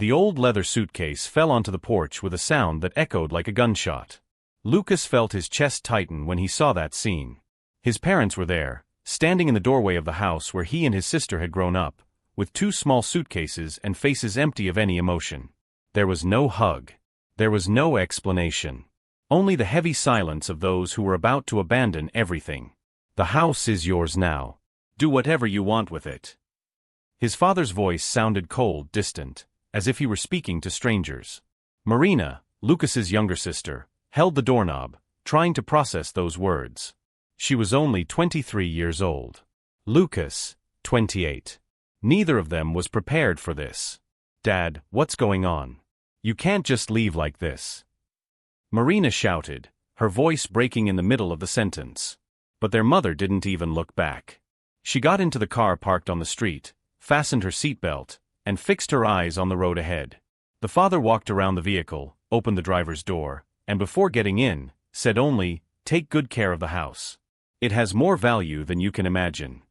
The old leather suitcase fell onto the porch with a sound that echoed like a gunshot. Lucas felt his chest tighten when he saw that scene. His parents were there, standing in the doorway of the house where he and his sister had grown up, with two small suitcases and faces empty of any emotion. There was no hug. There was no explanation. Only the heavy silence of those who were about to abandon everything. The house is yours now. Do whatever you want with it. His father's voice sounded cold, distant, as if he were speaking to strangers. Marina, Lucas's younger sister, held the doorknob, trying to process those words. She was only 23 years old. Lucas, 28. Neither of them was prepared for this. Dad, what's going on? You can't just leave like this. Marina shouted, her voice breaking in the middle of the sentence. But their mother didn't even look back. She got into the car parked on the street, fastened her seatbelt, and fixed her eyes on the road ahead. The father walked around the vehicle, opened the driver's door, and before getting in, said only, "Take good care of the house. It has more value than you can imagine."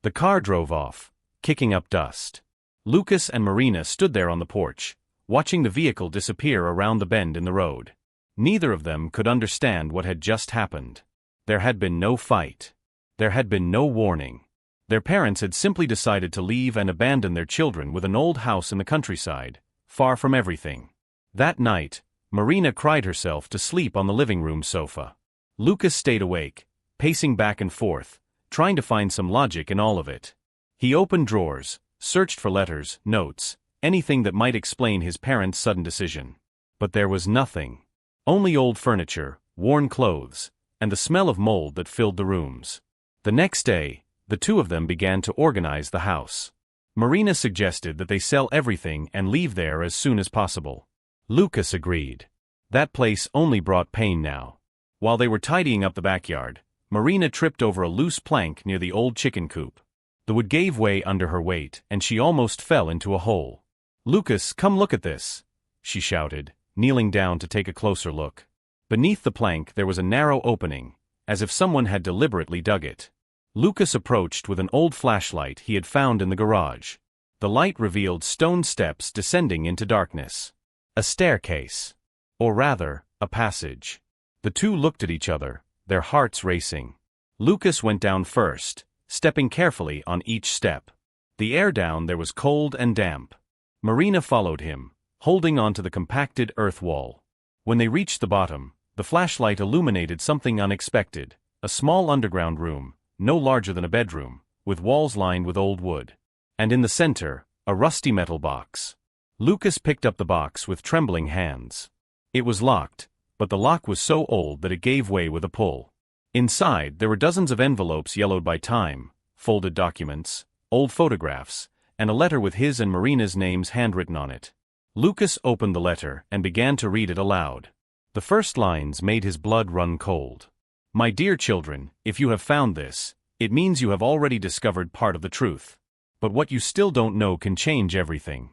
The car drove off, kicking up dust. Lucas and Marina stood there on the porch, watching the vehicle disappear around the bend in the road. Neither of them could understand what had just happened. There had been no fight. There had been no warning. Their parents had simply decided to leave and abandon their children with an old house in the countryside, far from everything. That night, Marina cried herself to sleep on the living room sofa. Lucas stayed awake, pacing back and forth, trying to find some logic in all of it. He opened drawers, searched for letters, notes, anything that might explain his parents' sudden decision. But there was nothing. Only old furniture, worn clothes, and the smell of mold that filled the rooms. The next day, the two of them began to organize the house. Marina suggested that they sell everything and leave there as soon as possible. Lucas agreed. That place only brought pain now. While they were tidying up the backyard, Marina tripped over a loose plank near the old chicken coop. The wood gave way under her weight, and she almost fell into a hole. "Lucas, come look at this," she shouted, kneeling down to take a closer look. Beneath the plank there was a narrow opening, as if someone had deliberately dug it. Lucas approached with an old flashlight he had found in the garage. The light revealed stone steps descending into darkness. A staircase. Or rather, a passage. The two looked at each other, their hearts racing. Lucas went down first, stepping carefully on each step. The air down there was cold and damp. Marina followed him, holding onto the compacted earth wall. When they reached the bottom, the flashlight illuminated something unexpected, a small underground room, no larger than a bedroom, with walls lined with old wood. And in the center, a rusty metal box. Lucas picked up the box with trembling hands. It was locked, but the lock was so old that it gave way with a pull. Inside, there were dozens of envelopes yellowed by time, folded documents, old photographs, and a letter with his and Marina's names handwritten on it. Lucas opened the letter and began to read it aloud. The first lines made his blood run cold. "My dear children, if you have found this, it means you have already discovered part of the truth. But what you still don't know can change everything."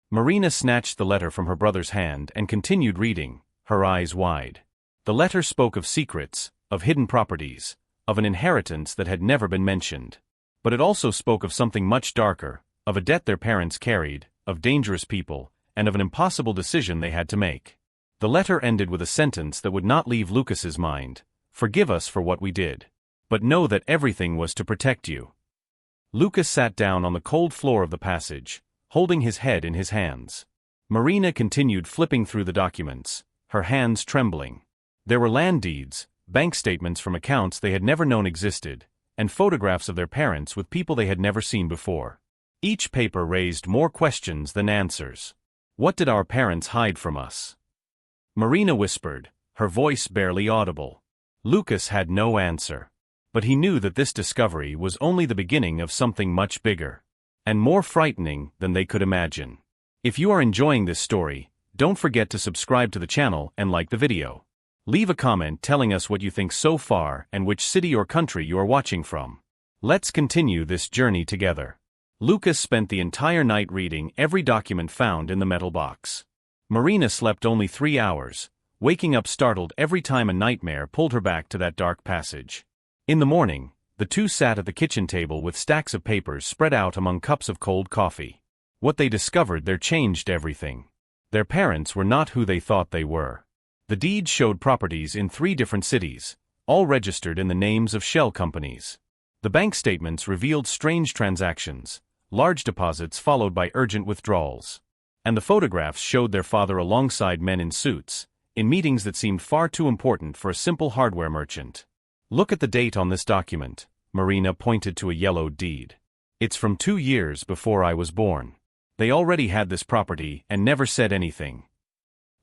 Marina snatched the letter from her brother's hand and continued reading, her eyes wide. The letter spoke of secrets, of hidden properties, of an inheritance that had never been mentioned. But it also spoke of something much darker, of a debt their parents carried, of dangerous people, and of an impossible decision they had to make. The letter ended with a sentence that would not leave Lucas's mind: "Forgive us for what we did. But know that everything was to protect you." Lucas sat down on the cold floor of the passage, holding his head in his hands. Marina continued flipping through the documents, her hands trembling. There were land deeds, bank statements from accounts they had never known existed, and photographs of their parents with people they had never seen before. Each paper raised more questions than answers. What did our parents hide from us? Marina whispered, her voice barely audible. Lucas had no answer. But he knew that this discovery was only the beginning of something much bigger, and more frightening than they could imagine. If you are enjoying this story, don't forget to subscribe to the channel and like the video. Leave a comment telling us what you think so far and which city or country you are watching from. Let's continue this journey together. Lucas spent the entire night reading every document found in the metal box. Marina slept only 3 hours, waking up startled every time a nightmare pulled her back to that dark passage. In the morning, the two sat at the kitchen table with stacks of papers spread out among cups of cold coffee. What they discovered there changed everything. Their parents were not who they thought they were. The deed showed properties in 3 different cities, all registered in the names of shell companies. The bank statements revealed strange transactions, large deposits followed by urgent withdrawals. And the photographs showed their father alongside men in suits, in meetings that seemed far too important for a simple hardware merchant. Look at the date on this document, Marina pointed to a yellowed deed. It's from 2 years before I was born. They already had this property and never said anything.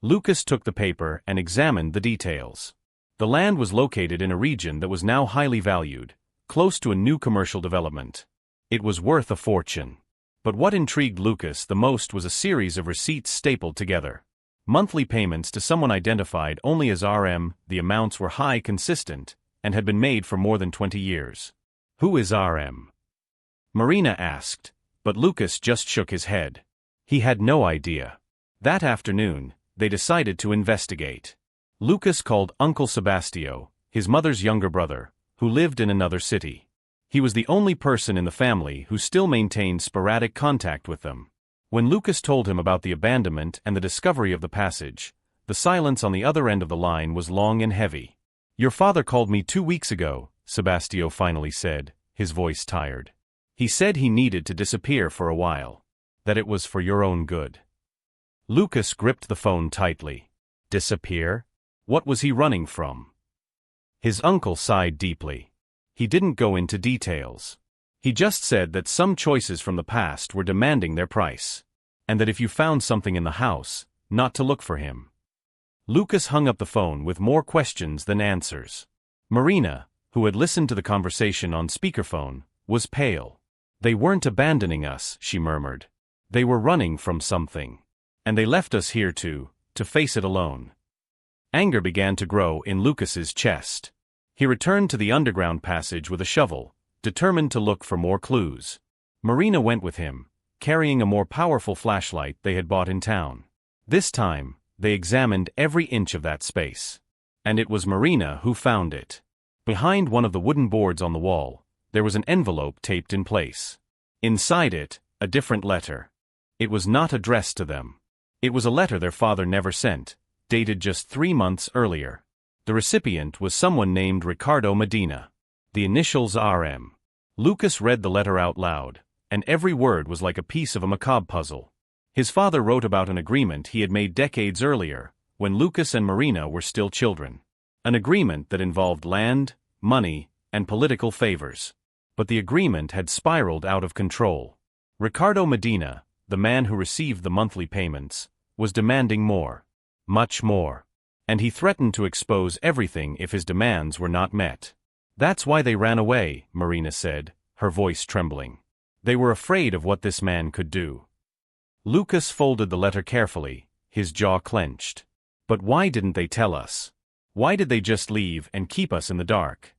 Lucas took the paper and examined the details. The land was located in a region that was now highly valued, close to a new commercial development. It was worth a fortune. But what intrigued Lucas the most was a series of receipts stapled together. Monthly payments to someone identified only as RM, the amounts were high, consistent, and had been made for more than 20 years. Who is RM? Marina asked, but Lucas just shook his head. He had no idea. That afternoon, they decided to investigate. Lucas called Uncle Sebastio, his mother's younger brother, who lived in another city. He was the only person in the family who still maintained sporadic contact with them. When Lucas told him about the abandonment and the discovery of the passage, the silence on the other end of the line was long and heavy. "Your father called me 2 weeks ago," Sebastio finally said, his voice tired. "He said he needed to disappear for a while. That it was for your own good." Lucas gripped the phone tightly. Disappear? What was he running from? His uncle sighed deeply. He didn't go into details. He just said that some choices from the past were demanding their price, and that if you found something in the house, not to look for him. Lucas hung up the phone with more questions than answers. Marina, who had listened to the conversation on speakerphone, was pale. "They weren't abandoning us," she murmured. "They were running from something. And they left us here to face it alone." Anger began to grow in Lucas's chest. He returned to the underground passage with a shovel, determined to look for more clues. Marina went with him, carrying a more powerful flashlight they had bought in town. This time, they examined every inch of that space. And it was Marina who found it. Behind one of the wooden boards on the wall, there was an envelope taped in place. Inside it, a different letter. It was not addressed to them. It was a letter their father never sent, dated just 3 months earlier. The recipient was someone named Ricardo Medina. The initials RM. Lucas read the letter out loud, and every word was like a piece of a macabre puzzle. His father wrote about an agreement he had made decades earlier, when Lucas and Marina were still children. An agreement that involved land, money, and political favors. But the agreement had spiraled out of control. Ricardo Medina, the man who received the monthly payments, was demanding more. Much more. And he threatened to expose everything if his demands were not met. "That's why they ran away," Marina said, her voice trembling. "They were afraid of what this man could do." Lucas folded the letter carefully, his jaw clenched. "But why didn't they tell us? Why did they just leave and keep us in the dark?"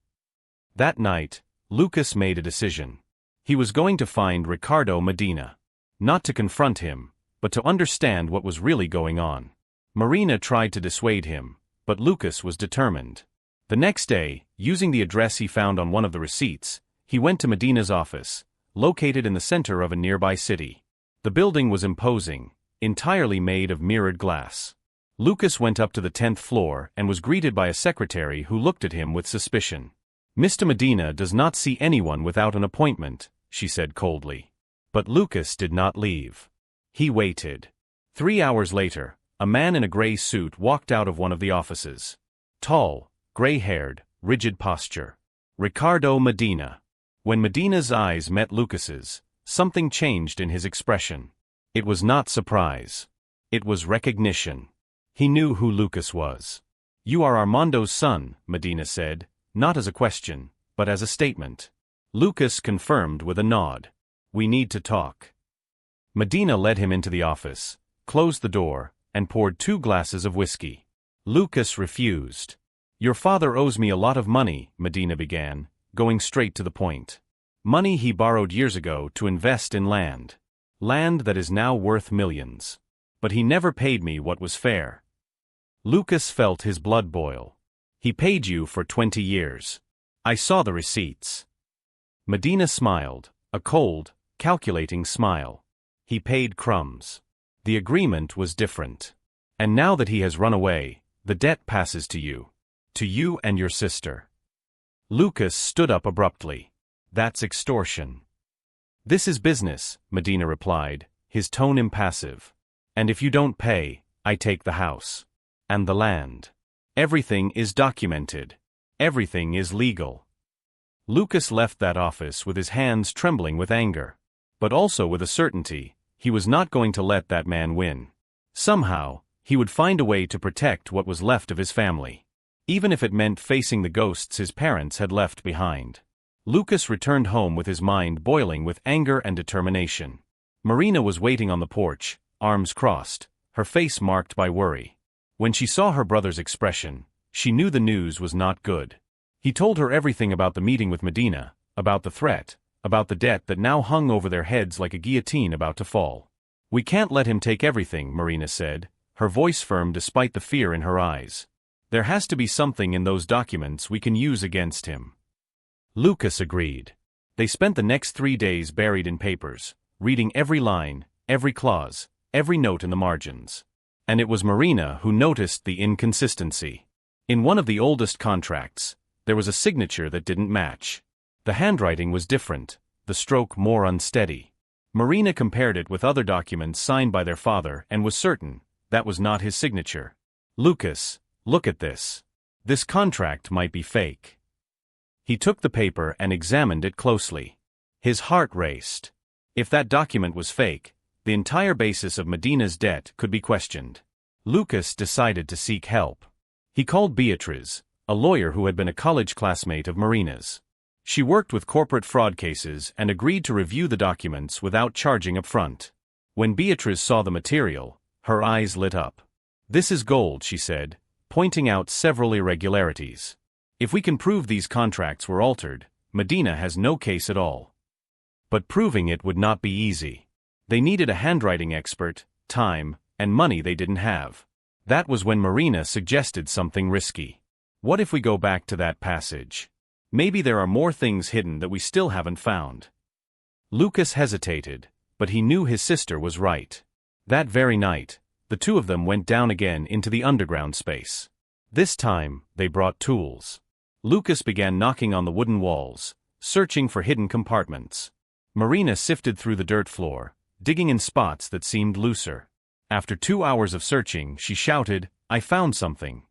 That night, Lucas made a decision. He was going to find Ricardo Medina. Not to confront him, but to understand what was really going on. Marina tried to dissuade him, but Lucas was determined. The next day, using the address he found on one of the receipts, he went to Medina's office, located in the center of a nearby city. The building was imposing, entirely made of mirrored glass. Lucas went up to the 10th floor and was greeted by a secretary who looked at him with suspicion. "Mr. Medina does not see anyone without an appointment," she said coldly. But Lucas did not leave. He waited. 3 hours later, a man in a gray suit walked out of one of the offices. Tall, gray-haired, rigid posture. Ricardo Medina. When Medina's eyes met Lucas's, something changed in his expression. It was not surprise. It was recognition. He knew who Lucas was. "You are Armando's son," Medina said, not as a question, but as a statement. Lucas confirmed with a nod. "We need to talk." Medina led him into the office, closed the door, and poured 2 glasses of whiskey. Lucas refused. "Your father owes me a lot of money," Medina began, going straight to the point. "Money he borrowed years ago to invest in land. Land that is now worth millions. But he never paid me what was fair." Lucas felt his blood boil. "He paid you for 20 years. I saw the receipts." Medina smiled, a cold, calculating smile. He paid crumbs. The agreement was different. And now that he has run away, the debt passes to you. To you and your sister. Lucas stood up abruptly. That's extortion. This is business, Medina replied, his tone impassive. And if you don't pay, I take the house. And the land. Everything is documented. Everything is legal. Lucas left that office with his hands trembling with anger. But also with a certainty, he was not going to let that man win. Somehow, he would find a way to protect what was left of his family. Even if it meant facing the ghosts his parents had left behind. Lucas returned home with his mind boiling with anger and determination. Marina was waiting on the porch, arms crossed, her face marked by worry. When she saw her brother's expression, she knew the news was not good. He told her everything about the meeting with Medina, about the threat, about the debt that now hung over their heads like a guillotine about to fall. We can't let him take everything, Marina said, her voice firm despite the fear in her eyes. There has to be something in those documents we can use against him. Lucas agreed. They spent the next 3 days buried in papers, reading every line, every clause, every note in the margins. And it was Marina who noticed the inconsistency. In one of the oldest contracts, there was a signature that didn't match. The handwriting was different, the stroke more unsteady. Marina compared it with other documents signed by their father and was certain that was not his signature. Lucas, look at this. This contract might be fake. He took the paper and examined it closely. His heart raced. If that document was fake, the entire basis of Medina's debt could be questioned. Lucas decided to seek help. He called Beatriz, a lawyer who had been a college classmate of Marina's. She worked with corporate fraud cases and agreed to review the documents without charging up front. When Beatriz saw the material, her eyes lit up. This is gold, she said, pointing out several irregularities. If we can prove these contracts were altered, Medina has no case at all. But proving it would not be easy. They needed a handwriting expert, time, and money they didn't have. That was when Marina suggested something risky. What if we go back to that passage? Maybe there are more things hidden that we still haven't found. Lucas hesitated, but he knew his sister was right. That very night, the two of them went down again into the underground space. This time, they brought tools. Lucas began knocking on the wooden walls, searching for hidden compartments. Marina sifted through the dirt floor, digging in spots that seemed looser. After 2 hours of searching, she shouted, "I found something."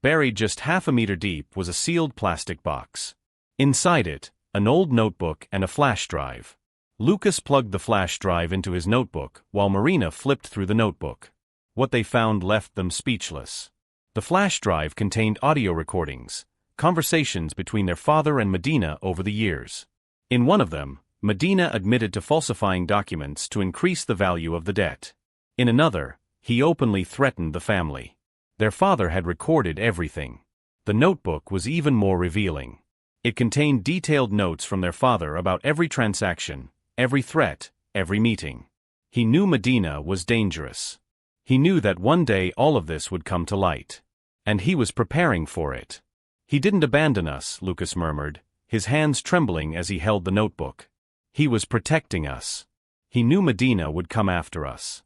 Buried just half a meter deep was a sealed plastic box. Inside it, an old notebook and a flash drive. Lucas plugged the flash drive into his notebook, while Marina flipped through the notebook. What they found left them speechless. The flash drive contained audio recordings, conversations between their father and Medina over the years. In one of them, Medina admitted to falsifying documents to increase the value of the debt. In another, he openly threatened the family. Their father had recorded everything. The notebook was even more revealing. It contained detailed notes from their father about every transaction, every threat, every meeting. He knew Medina was dangerous. He knew that one day all of this would come to light. And he was preparing for it. "He didn't abandon us," Lucas murmured, his hands trembling as he held the notebook. "He was protecting us. He knew Medina would come after us."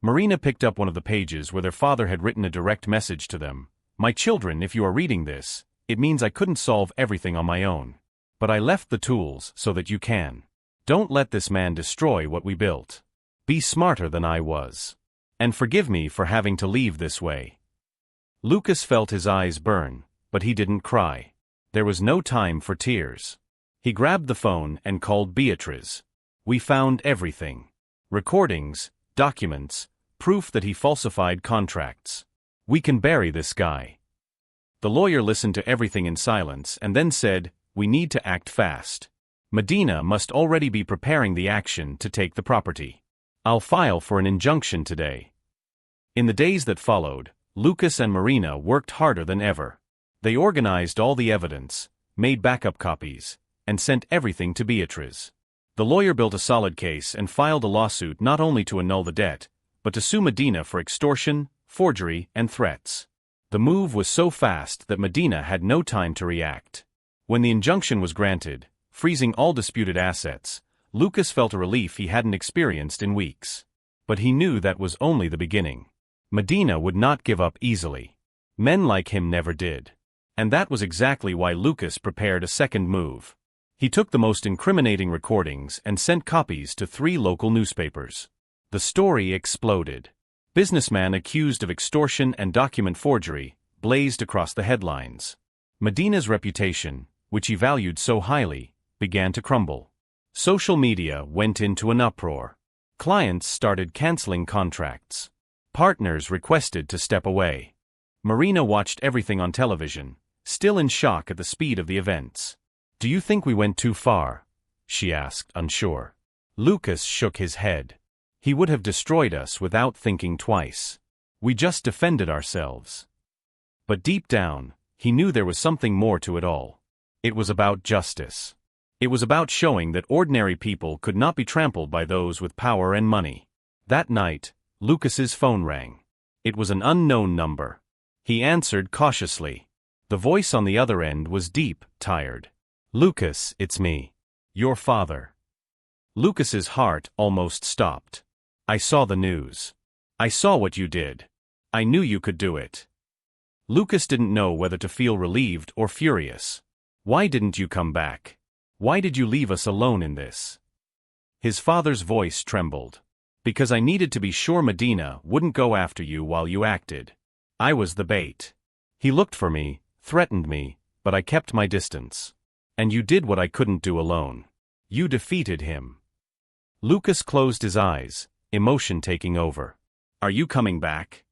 Marina picked up one of the pages where their father had written a direct message to them. "My children, if you are reading this, it means I couldn't solve everything on my own. But I left the tools so that you can. Don't let this man destroy what we built. Be smarter than I was. And forgive me for having to leave this way." Lucas felt his eyes burn, but he didn't cry. There was no time for tears. He grabbed the phone and called Beatriz. "We found everything. Recordings, documents, proof that he falsified contracts. We can bury this guy." The lawyer listened to everything in silence and then said, "We need to act fast. Medina must already be preparing the action to take the property. I'll file for an injunction today." In the days that followed, Lucas and Marina worked harder than ever. They organized all the evidence, made backup copies, and sent everything to Beatriz. The lawyer built a solid case and filed a lawsuit not only to annul the debt, but to sue Medina for extortion, forgery, and threats. The move was so fast that Medina had no time to react. When the injunction was granted, freezing all disputed assets, Lucas felt a relief he hadn't experienced in weeks. But he knew that was only the beginning. Medina would not give up easily. Men like him never did. And that was exactly why Lucas prepared a second move. He took the most incriminating recordings and sent copies to 3 local newspapers. The story exploded. Businessman accused of extortion and document forgery blazed across the headlines. Medina's reputation, which he valued so highly, began to crumble. Social media went into an uproar. Clients started canceling contracts. Partners requested to step away. Marina watched everything on television, still in shock at the speed of the events. "Do you think we went too far?" she asked, unsure. Lucas shook his head. "He would have destroyed us without thinking twice. We just defended ourselves." But deep down, he knew there was something more to it all. It was about justice. It was about showing that ordinary people could not be trampled by those with power and money. That night, Lucas's phone rang. It was an unknown number. He answered cautiously. The voice on the other end was deep, tired. "Lucas, it's me. Your father." Lucas's heart almost stopped. "I saw the news. I saw what you did. I knew you could do it." Lucas didn't know whether to feel relieved or furious. "Why didn't you come back? Why did you leave us alone in this?" His father's voice trembled. "Because I needed to be sure Medina wouldn't go after you while you acted. I was the bait. He looked for me, threatened me, but I kept my distance. And you did what I couldn't do alone. You defeated him." Lucas closed his eyes, emotion taking over. "Are you coming back?"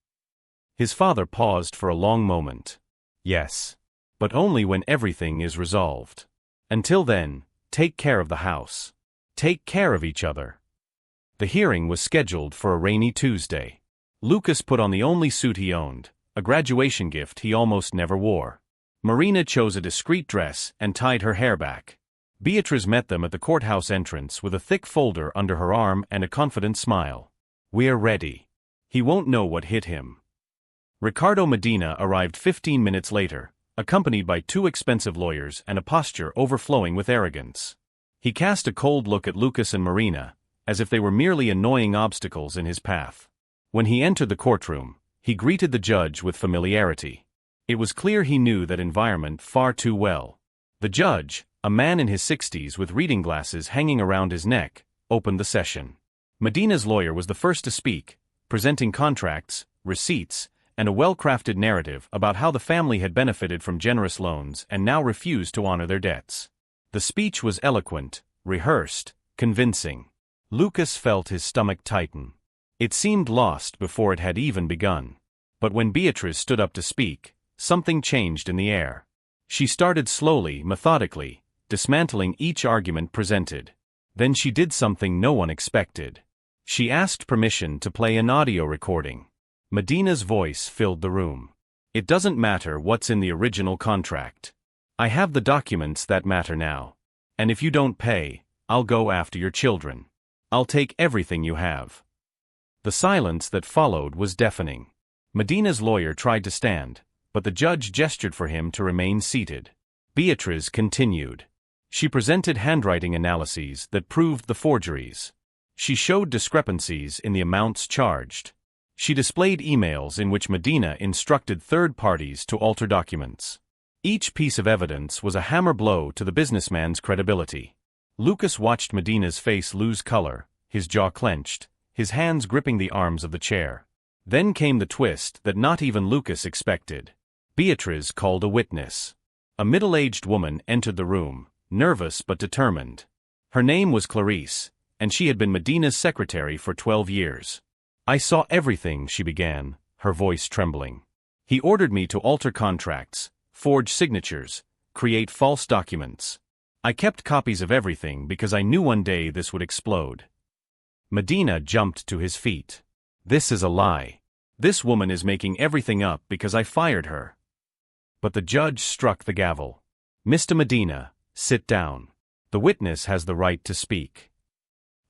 His father paused for a long moment. "Yes. But only when everything is resolved. Until then, take care of the house. Take care of each other." The hearing was scheduled for a rainy Tuesday. Lucas put on the only suit he owned, a graduation gift he almost never wore. Marina chose a discreet dress and tied her hair back. Beatrice met them at the courthouse entrance with a thick folder under her arm and a confident smile. "We're ready. He won't know what hit him." Ricardo Medina arrived 15 minutes later, accompanied by 2 expensive lawyers and a posture overflowing with arrogance. He cast a cold look at Lucas and Marina, as if they were merely annoying obstacles in his path. When he entered the courtroom, he greeted the judge with familiarity. It was clear he knew that environment far too well. The judge, a man in his 60s with reading glasses hanging around his neck, opened the session. Medina's lawyer was the first to speak, presenting contracts, receipts, and a well-crafted narrative about how the family had benefited from generous loans and now refused to honor their debts. The speech was eloquent, rehearsed, convincing. Lucas felt his stomach tighten. It seemed lost before it had even begun. But when Beatrice stood up to speak, something changed in the air. She started slowly, methodically, dismantling each argument presented. Then she did something no one expected. She asked permission to play an audio recording. Medina's voice filled the room. "It doesn't matter what's in the original contract. I have the documents that matter now. And if you don't pay, I'll go after your children. I'll take everything you have." The silence that followed was deafening. Medina's lawyer tried to stand, but the judge gestured for him to remain seated. Beatrice continued. She presented handwriting analyses that proved the forgeries. She showed discrepancies in the amounts charged. She displayed emails in which Medina instructed third parties to alter documents. Each piece of evidence was a hammer blow to the businessman's credibility. Lucas watched Medina's face lose color, his jaw clenched, his hands gripping the arms of the chair. Then came the twist that not even Lucas expected. Beatrice called a witness. A middle-aged woman entered the room, nervous but determined. Her name was Clarice, and she had been Medina's secretary for 12 years. "I saw everything," she began, her voice trembling. "He ordered me to alter contracts, forge signatures, create false documents. I kept copies of everything because I knew one day this would explode." Medina jumped to his feet. "This is a lie. This woman is making everything up because I fired her." But the judge struck the gavel. "Mr. Medina, sit down. The witness has the right to speak."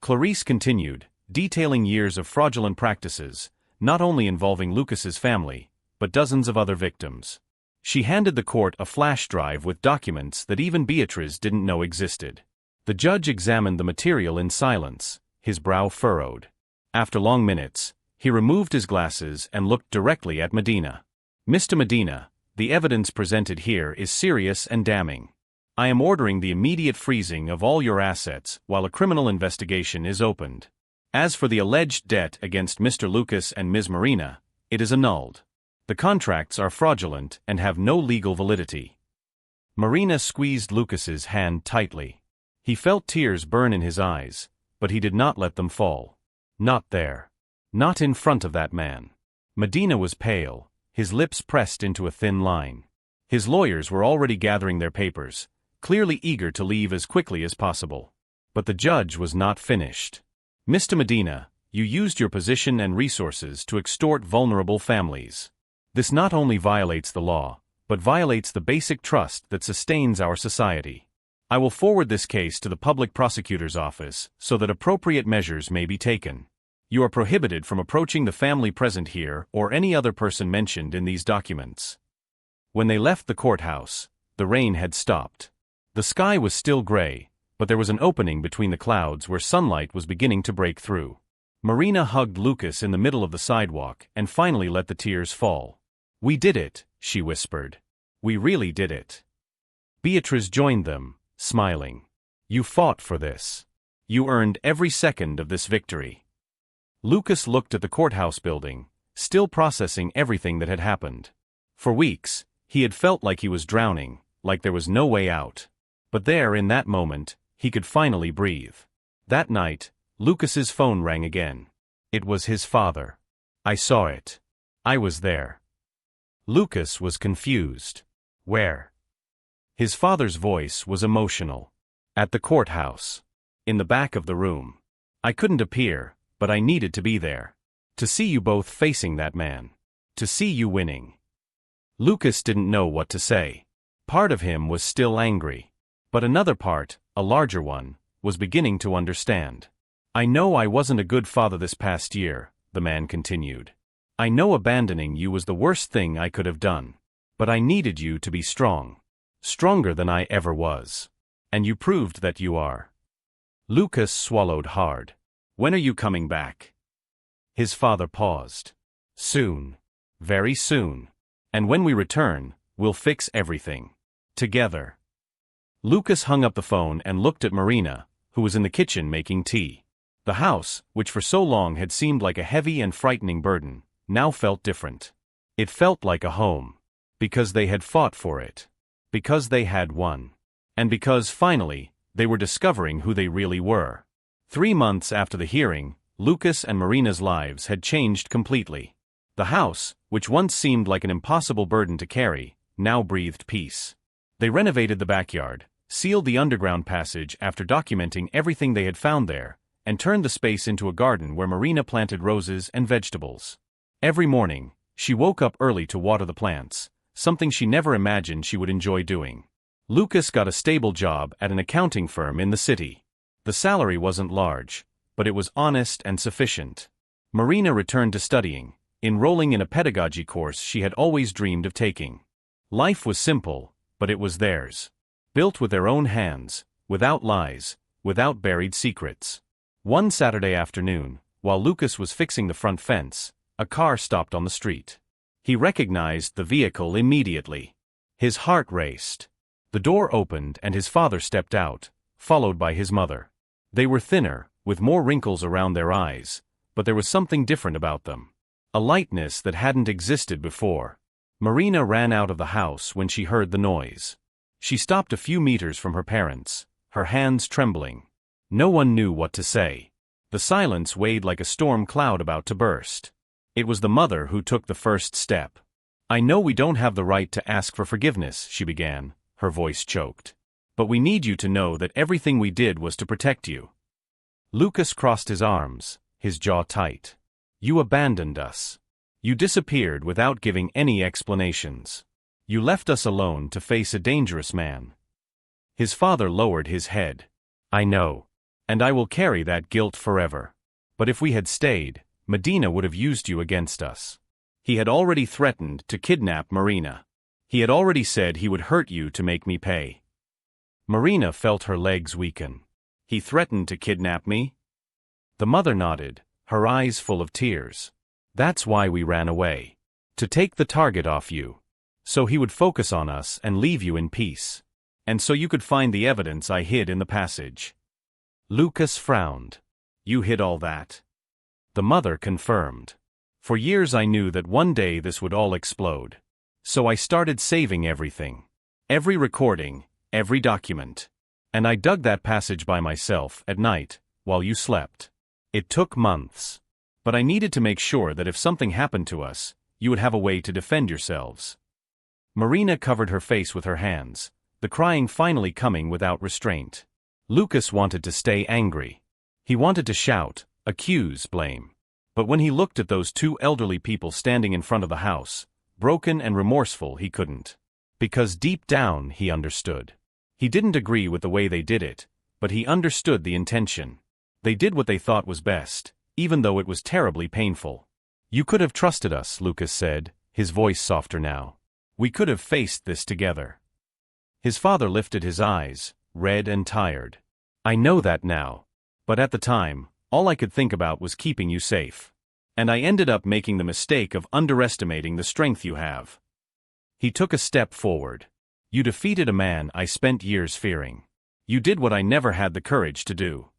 Clarice continued, detailing years of fraudulent practices, not only involving Lucas's family, but dozens of other victims. She handed the court a flash drive with documents that even Beatrice didn't know existed. The judge examined the material in silence, his brow furrowed. After long minutes, he removed his glasses and looked directly at Medina. "Mr. Medina, the evidence presented here is serious and damning. I am ordering the immediate freezing of all your assets while a criminal investigation is opened. As for the alleged debt against Mr. Lucas and Ms. Marina, it is annulled. The contracts are fraudulent and have no legal validity." Marina squeezed Lucas's hand tightly. He felt tears burn in his eyes, but he did not let them fall. Not there. Not in front of that man. Medina was pale, his lips pressed into a thin line. His lawyers were already gathering their papers, clearly eager to leave as quickly as possible. But the judge was not finished. "Mr. Medina, you used your position and resources to extort vulnerable families. This not only violates the law, but violates the basic trust that sustains our society. I will forward this case to the public prosecutor's office so that appropriate measures may be taken. You are prohibited from approaching the family present here or any other person mentioned in these documents." When they left the courthouse, the rain had stopped. The sky was still gray, but there was an opening between the clouds where sunlight was beginning to break through. Marina hugged Lucas in the middle of the sidewalk and finally let the tears fall. "We did it," she whispered. "We really did it." Beatrice joined them, smiling. "You fought for this. You earned every second of this victory." Lucas looked at the courthouse building, still processing everything that had happened. For weeks, he had felt like he was drowning, like there was no way out. But there, in that moment, he could finally breathe. That night, Lucas's phone rang again. It was his father. "I saw it. I was there." Lucas was confused. "Where?" His father's voice was emotional. "At the courthouse. In the back of the room. I couldn't appear, but I needed to be there. To see you both facing that man. To see you winning." Lucas didn't know what to say. Part of him was still angry. But another part, a larger one, was beginning to understand. "I know I wasn't a good father this past year," the man continued. "I know abandoning you was the worst thing I could have done. But I needed you to be strong. Stronger than I ever was. And you proved that you are." Lucas swallowed hard. "When are you coming back?" His father paused. "Soon. Very soon. And when we return, we'll fix everything. Together." Lucas hung up the phone and looked at Marina, who was in the kitchen making tea. The house, which for so long had seemed like a heavy and frightening burden, now felt different. It felt like a home. Because they had fought for it. Because they had won. And because, finally, they were discovering who they really were. 3 months after the hearing, Lucas and Marina's lives had changed completely. The house, which once seemed like an impossible burden to carry, now breathed peace. They renovated the backyard, sealed the underground passage after documenting everything they had found there, and turned the space into a garden where Marina planted roses and vegetables. Every morning, she woke up early to water the plants, something she never imagined she would enjoy doing. Lucas got a stable job at an accounting firm in the city. The salary wasn't large, but it was honest and sufficient. Marina returned to studying, enrolling in a pedagogy course she had always dreamed of taking. Life was simple, but it was theirs. Built with their own hands, without lies, without buried secrets. One Saturday afternoon, while Lucas was fixing the front fence, a car stopped on the street. He recognized the vehicle immediately. His heart raced. The door opened and his father stepped out, followed by his mother. They were thinner, with more wrinkles around their eyes, but there was something different about them. A lightness that hadn't existed before. Marina ran out of the house when she heard the noise. She stopped a few meters from her parents, her hands trembling. No one knew what to say. The silence weighed like a storm cloud about to burst. It was the mother who took the first step. "I know we don't have the right to ask for forgiveness," she began, her voice choked. "But we need you to know that everything we did was to protect you." Lucas crossed his arms, his jaw tight. "You abandoned us. You disappeared without giving any explanations. You left us alone to face a dangerous man." His father lowered his head. "I know. And I will carry that guilt forever. But if we had stayed, Medina would have used you against us. He had already threatened to kidnap Marina. He had already said he would hurt you to make me pay." Marina felt her legs weaken. He threatened to kidnap me? The mother nodded, her eyes full of tears. That's why we ran away. To take the target off you. So he would focus on us and leave you in peace. And so you could find the evidence I hid in the passage. Lucas frowned. You hid all that? The mother confirmed. For years I knew that one day this would all explode. So I started saving everything. Every recording, every document. And I dug that passage by myself at night, while you slept. It took months. But I needed to make sure that if something happened to us, you would have a way to defend yourselves. Marina covered her face with her hands, the crying finally coming without restraint. Lucas wanted to stay angry. He wanted to shout, accuse, blame. But when he looked at those two elderly people standing in front of the house, broken and remorseful, he couldn't. Because deep down he understood. He didn't agree with the way they did it, but he understood the intention. They did what they thought was best, even though it was terribly painful. You could have trusted us, Lucas said, his voice softer now. We could have faced this together. His father lifted his eyes, red and tired. I know that now. But at the time, all I could think about was keeping you safe. And I ended up making the mistake of underestimating the strength you have. He took a step forward. You defeated a man I spent years fearing. You did what I never had the courage to do.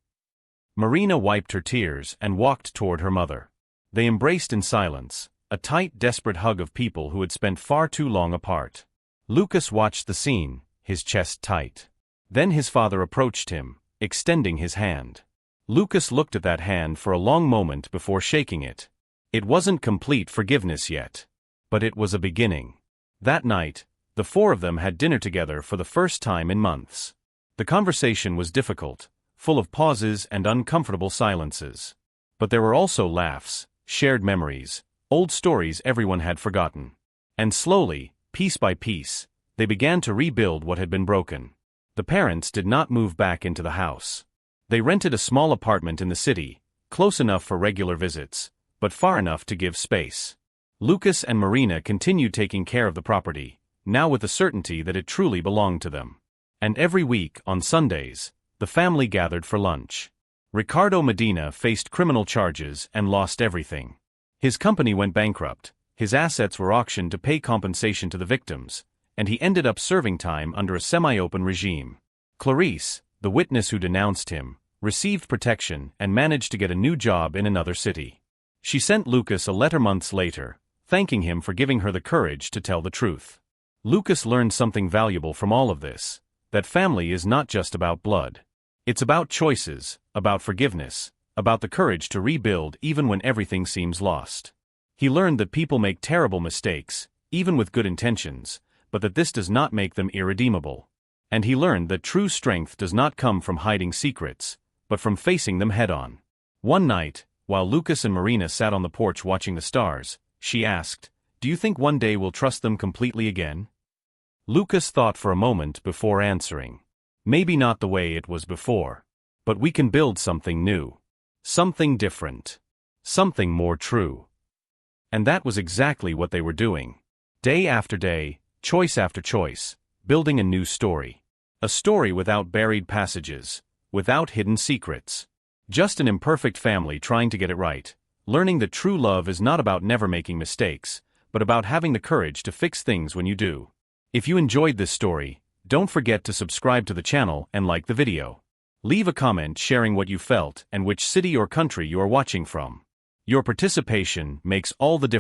Marina wiped her tears and walked toward her mother. They embraced in silence, a tight, desperate hug of people who had spent far too long apart. Lucas watched the scene, his chest tight. Then his father approached him, extending his hand. Lucas looked at that hand for a long moment before shaking it. It wasn't complete forgiveness yet. But it was a beginning. That night, the four of them had dinner together for the first time in months. The conversation was difficult, full of pauses and uncomfortable silences. But there were also laughs, shared memories, old stories everyone had forgotten. And slowly, piece by piece, they began to rebuild what had been broken. The parents did not move back into the house. They rented a small apartment in the city, close enough for regular visits, but far enough to give space. Lucas and Marina continued taking care of the property, now with the certainty that it truly belonged to them. And every week, on Sundays, the family gathered for lunch. Ricardo Medina faced criminal charges and lost everything. His company went bankrupt, his assets were auctioned to pay compensation to the victims, and he ended up serving time under a semi-open regime. Clarice, the witness who denounced him, received protection and managed to get a new job in another city. She sent Lucas a letter months later, thanking him for giving her the courage to tell the truth. Lucas learned something valuable from all of this, that family is not just about blood. It's about choices, about forgiveness, about the courage to rebuild even when everything seems lost. He learned that people make terrible mistakes, even with good intentions, but that this does not make them irredeemable. And he learned that true strength does not come from hiding secrets, but from facing them head-on. One night, while Lucas and Marina sat on the porch watching the stars, she asked, "Do you think one day we'll trust them completely again?" Lucas thought for a moment before answering. Maybe not the way it was before. But we can build something new. Something different. Something more true. And that was exactly what they were doing. Day after day, choice after choice, building a new story. A story without buried passages, without hidden secrets. Just an imperfect family trying to get it right, learning that true love is not about never making mistakes, but about having the courage to fix things when you do. If you enjoyed this story, don't forget to subscribe to the channel and like the video. Leave a comment sharing what you felt and which city or country you are watching from. Your participation makes all the difference.